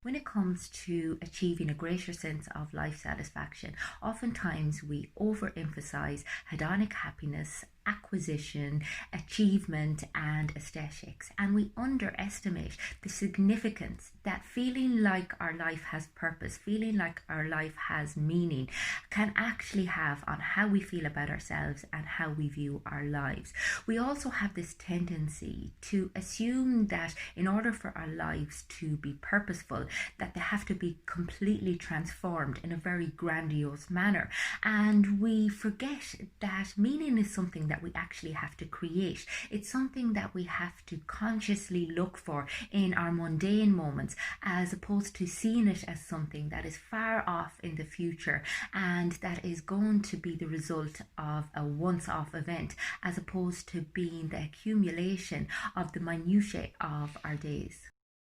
When it comes to achieving a greater sense of life satisfaction, oftentimes we overemphasize hedonic happiness, acquisition, achievement, and aesthetics, and we underestimate the significance that feeling like our life has purpose, feeling like our life has meaning, can actually have on how we feel about ourselves and how we view our lives. We also have this tendency to assume that in order for our lives to be purposeful, that they have to be completely transformed in a very grandiose manner. And we forget that meaning is something that we actually have to create. It's something that we have to consciously look for in our mundane moments, as opposed to seeing it as something that is far off in the future and that is going to be the result of a once-off event, as opposed to being the accumulation of the minutae of our days.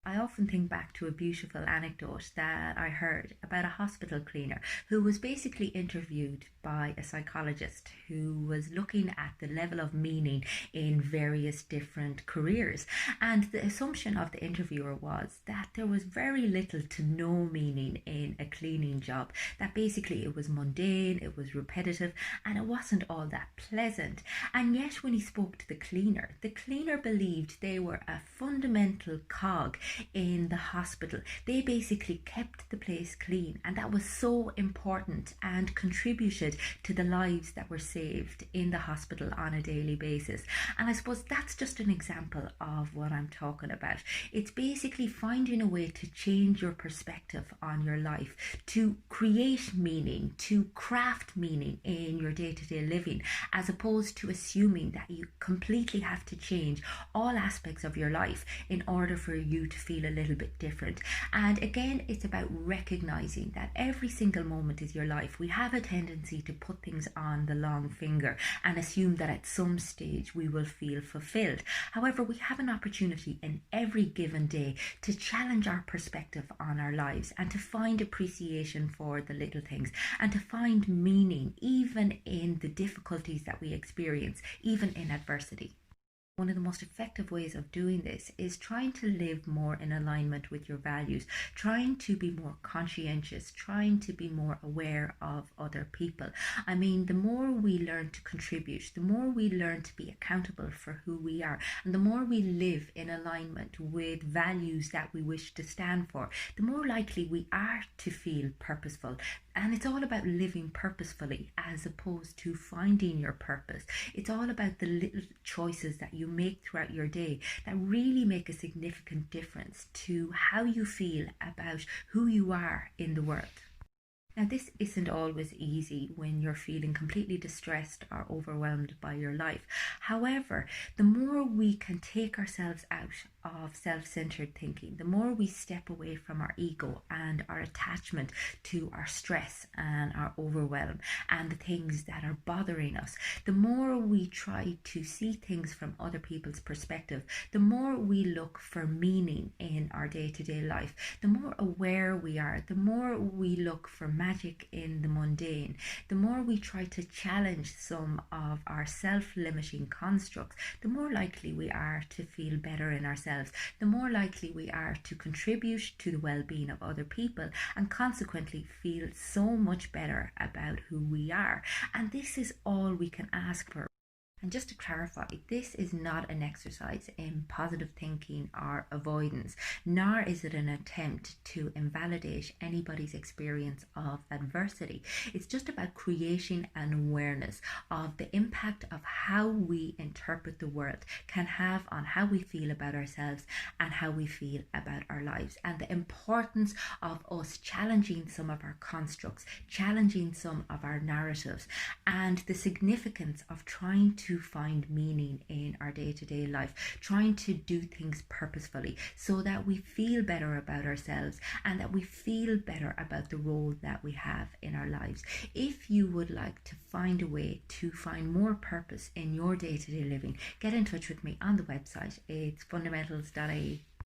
I often think back to a beautiful anecdote that I heard about a hospital cleaner who was basically interviewed by a psychologist who was looking at the level of meaning in various different careers. And the assumption of the interviewer was that there was very little to no meaning in a cleaning job, that basically it was mundane, it was repetitive, and it wasn't all that pleasant. And yet when he spoke to the cleaner believed they were a fundamental cog in the hospital. They basically kept the place clean, and that was so important and contributed to the lives that were saved in the hospital on a daily basis. And I suppose that's just an example of what I'm talking about. It's basically finding a way to change your perspective on your life, to create meaning, to craft meaning in your day-to-day living, as opposed to assuming that you completely have to change all aspects of your life in order for you to feel a little bit different. And again, it's about recognizing that every single moment is your life. We have a tendency to put things on the long finger and assume that at some stage we will feel fulfilled. However, we have an opportunity in every given day to challenge our perspective on our lives and to find appreciation for the little things and to find meaning even in the difficulties that we experience, even in adversity. One of the most effective ways of doing this is trying to live more in alignment with your values, trying to be more conscientious, trying to be more aware of other people. I mean, the more we learn to contribute, the more we learn to be accountable for who we are, and the more we live in alignment with values that we wish to stand for, the more likely we are to feel purposeful. And it's all about living purposefully as opposed to finding your purpose. It's all about the little choices that you make throughout your day that really make a significant difference to how you feel about who you are in the world. Now, this isn't always easy when you're feeling completely distressed or overwhelmed by your life. However, the more we can take ourselves out of self-centered thinking, the more we step away from our ego and our attachment to our stress and our overwhelm and the things that are bothering us, the more we try to see things from other people's perspective, the more we look for meaning in our day-to-day life, the more aware we are, the more we look for magic in the mundane, the more we try to challenge some of our self-limiting constructs, the more likely we are to feel better in ourselves, the more likely we are to contribute to the well-being of other people and consequently feel so much better about who we are. And this is all we can ask for. And just to clarify, this is not an exercise in positive thinking or avoidance, nor is it an attempt to invalidate anybody's experience of adversity. It's just about creating an awareness of the impact of how we interpret the world can have on how we feel about ourselves and how we feel about our lives, and the importance of us challenging some of our constructs, challenging some of our narratives, and the significance of trying to find meaning in our day-to-day life, trying to do things purposefully so that we feel better about ourselves and that we feel better about the role that we have in our lives. If you would like to find a way to find more purpose in your day-to-day living, get in touch with me on the website. It's fundamentals.ie.